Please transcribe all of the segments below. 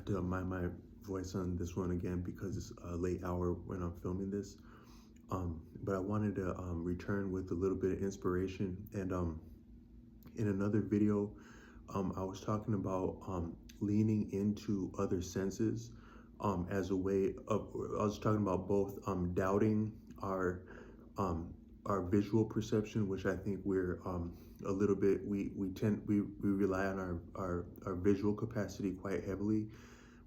to mind my voice on this one again because it's a late hour when I'm filming this. But I wanted to return with a little bit of inspiration. And in another video, I was talking about leaning into other senses as a way of, I was talking about both doubting um, our visual perception, which I think we're a little bit, we rely on our visual capacity quite heavily.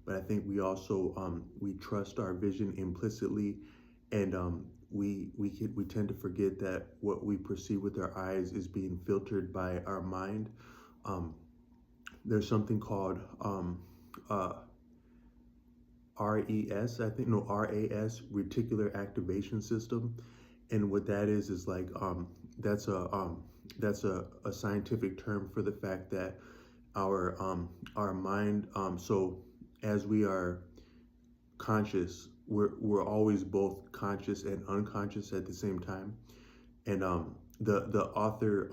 But I think we also we trust our vision implicitly, and we tend to forget that what we perceive with our eyes is being filtered by our mind. Um, there's something called uh, RES, I think, no, RAS, reticular activation system, and what that is like that's a scientific term for the fact that our mind so as we are conscious, we're always both conscious and unconscious at the same time. And the author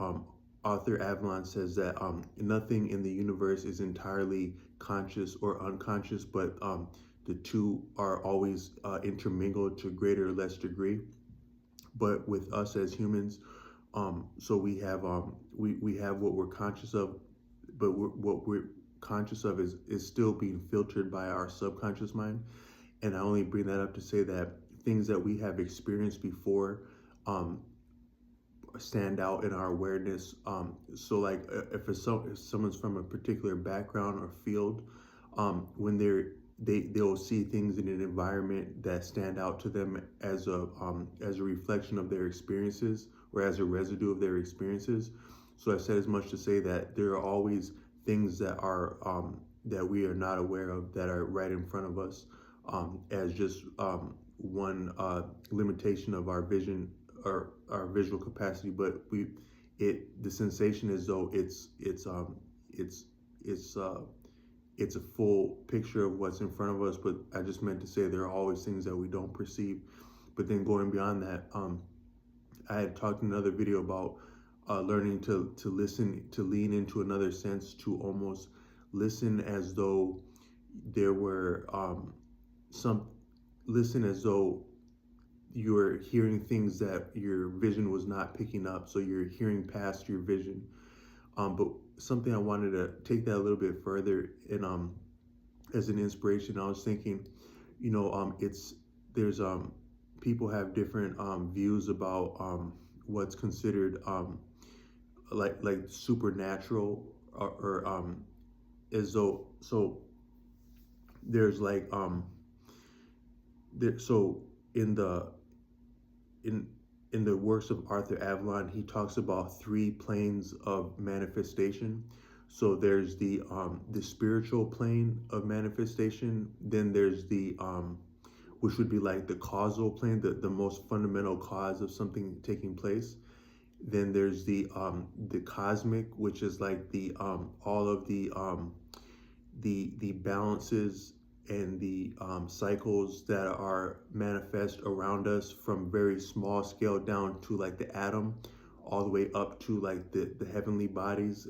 Avalon says that nothing in the universe is entirely conscious or unconscious, but the two are always intermingled to greater or less degree. But with us as humans, so we have what we're conscious of, but what we're conscious of is still being filtered by our subconscious mind. And I only bring that up to say that things that we have experienced before um, stand out in our awareness. So like if someone's from a particular background or field, when they'll see things in an environment that stand out to them as a reflection of their experiences or as a residue of their experiences. So I said as much to say that there are always things that are that we are not aware of that are right in front of us, as just one limitation of our vision or our visual capacity. But the sensation is though it's a full picture of what's in front of us. But I just meant to say there are always things that we don't perceive. But then going beyond that, I had talked in another video about learning to listen, to lean into another sense, to almost listen as though there were listen as though you're hearing things that your vision was not picking up. So you're hearing past your vision. But something I wanted to take that a little bit further, and as an inspiration, I was thinking, there's people have different views about what's considered like supernatural, or as though, so there's like there, so in in the works of Arthur Avalon, he talks about three planes of manifestation. So there's the spiritual plane of manifestation. Then there's the which would be like the causal plane, the most fundamental cause of something taking place. Then there's the cosmic, which is like the all of the balances and the cycles that are manifest around us, from very small scale down to like the atom, all the way up to like the heavenly bodies,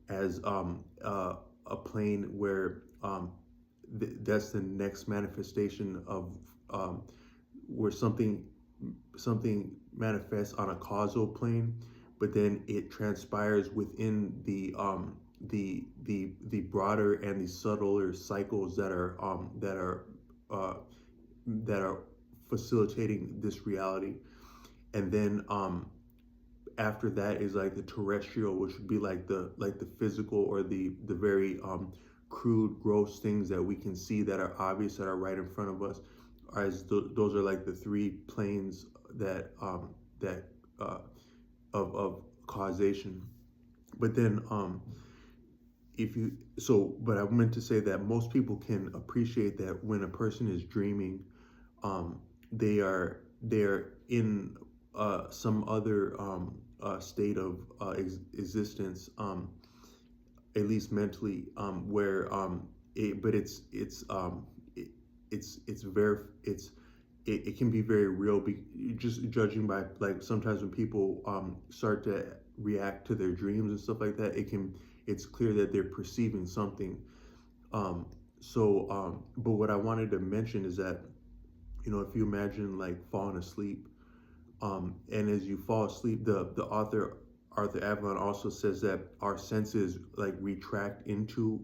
as a plane where that's the next manifestation of where something manifests on a causal plane, but then it transpires within the broader and the subtler cycles that are facilitating this reality. And then after that is like the terrestrial, which would be like the physical, or the very crude, gross things that we can see, that are obvious, that are right in front of us. As those are like the three planes that of causation. But then but I meant to say that most people can appreciate that when a person is dreaming, they are in some other state of existence, at least mentally, where it can be very real. Just judging by, like, sometimes when people start to react to their dreams and stuff like that, it's clear that they're perceiving something. But what I wanted to mention is that, if you imagine like falling asleep, and as you fall asleep, the author Arthur Avalon also says that our senses like retract into,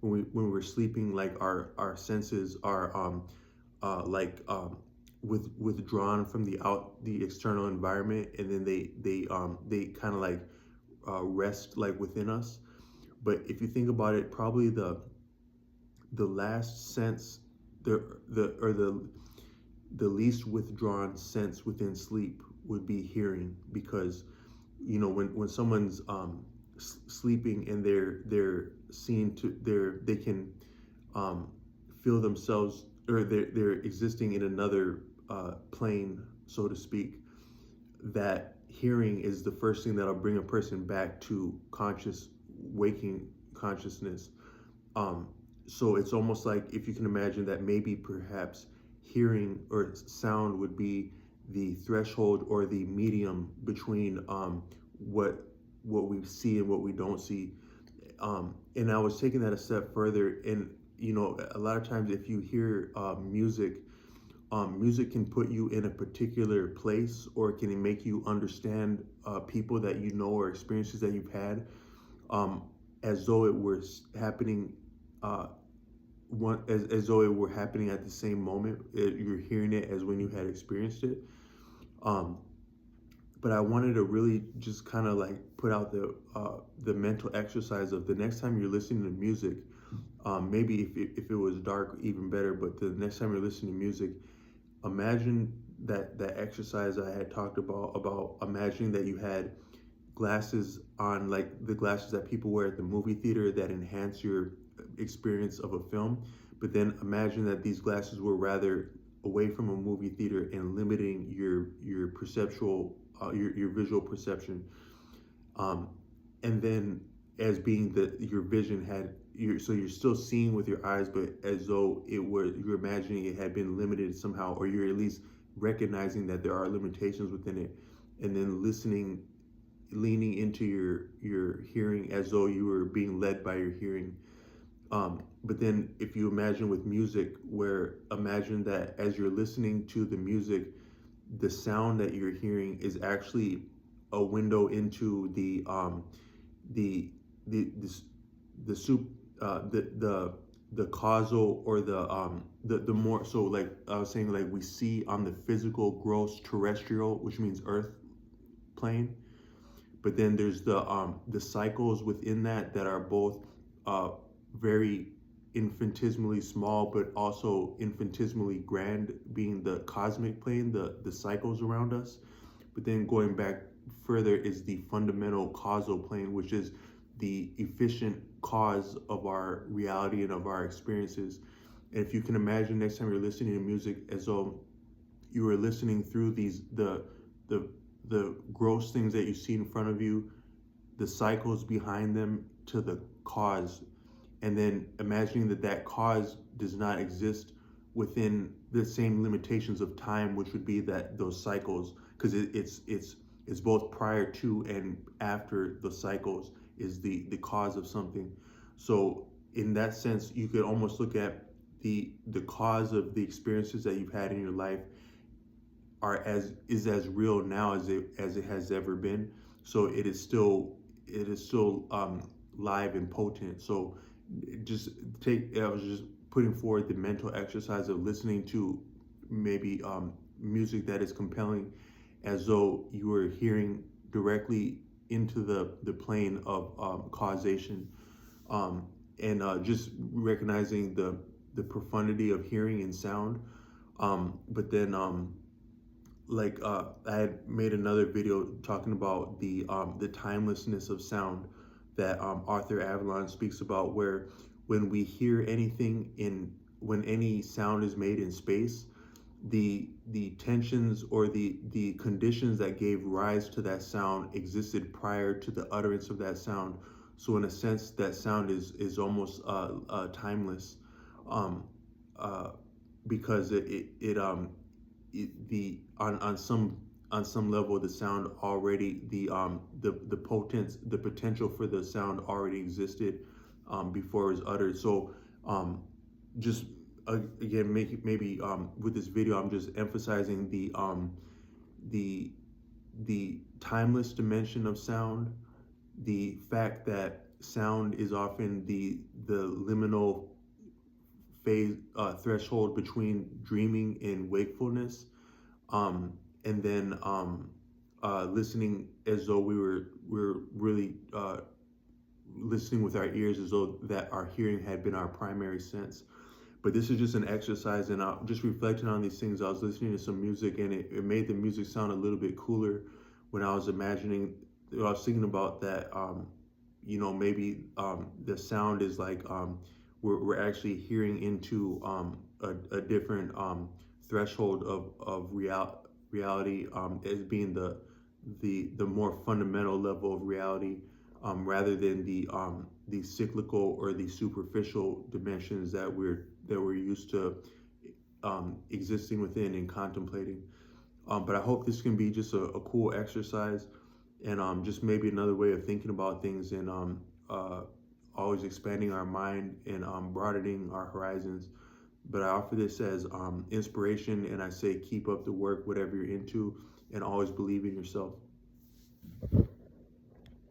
when we're sleeping, like our senses are like withdrawn from the external environment, and then they kind of like rest like within us. But if you think about it, probably the last sense, the least withdrawn sense within sleep would be hearing, because when someone's sleeping and they're seen to they can um, feel themselves, or they're existing in another plane, so to speak. That hearing is the first thing that'll bring a person back to waking consciousness. um, so it's almost like, if you can imagine that maybe perhaps hearing or sound would be the threshold or the medium between what we see and what we don't see. And I was taking that a step further, and a lot of times if you hear music, music can put you in a particular place, or it can make you understand people that you know or experiences that you've had, um, as though it were happening, uh, as though it were happening at the same moment. You're hearing it as when you had experienced it. Um, but I wanted to really just kind of like put out the mental exercise of, the next time you're listening to music, maybe if it was dark, even better. But the next time you're listening to music, imagine that exercise I had talked about imagining that you had glasses on, like the glasses that people wear at the movie theater that enhance your experience of a film. But then imagine that these glasses were rather away from a movie theater and limiting your perceptual your visual perception. um, and then, as being that your vision had so you're still seeing with your eyes, but as though you're imagining it had been limited somehow, or you're at least recognizing that there are limitations within it, and then leaning into your hearing as though you were being led by your hearing. But then if you imagine with music, where imagine that as you're listening to the music, the sound that you're hearing is actually a window into the this the soup the causal, or the more, so like I was saying, like we see on the physical gross terrestrial, which means earth plane. But then there's the cycles within that are both uh very infinitesimally small, but also infinitesimally grand, being the cosmic plane, the cycles around us. But then going back further is the fundamental causal plane, which is the efficient cause of our reality and of our experiences. And if you can imagine, next time you're listening to music, as though you were listening through the the gross things that you see in front of you, the cycles behind them, to the cause, and then imagining that cause does not exist within the same limitations of time, which would be that those cycles, because it's both prior to and after the cycles is the cause of something. So in that sense, you could almost look at the cause of the experiences that you've had in your life is as real now as it has ever been. So it is still live and potent. So just I was just putting forward the mental exercise of listening to maybe music that is compelling, as though you were hearing directly into the plane of causation, and just recognizing the profundity of hearing and sound. But then I had made another video talking about the timelessness of sound that Arthur Avalon speaks about, where when we hear anything when any sound is made in space, the tensions or the conditions that gave rise to that sound existed prior to the utterance of that sound. So in a sense, that sound is almost timeless, um, uh, because the on some level, the sound already, the potential for the sound already existed before it was uttered. So Um, just again, maybe with this video, I'm just emphasizing the the timeless dimension of sound, the fact that sound is often the liminal phase threshold between dreaming and wakefulness, um, and then listening as though we're really listening with our ears, as though that our hearing had been our primary sense. But this is just an exercise, and just reflecting on these things. I was listening to some music, and it made the music sound a little bit cooler when I was imagining. I was thinking about that. Maybe the sound is like we're actually hearing into a different threshold of reality, as being the more fundamental level of reality, rather than the cyclical or the superficial dimensions that we're used to existing within and contemplating. But I hope this can be just a cool exercise, and just maybe another way of thinking about things, and always expanding our mind and broadening our horizons. But I offer this as inspiration, and I say keep up the work, whatever you're into, and always believe in yourself.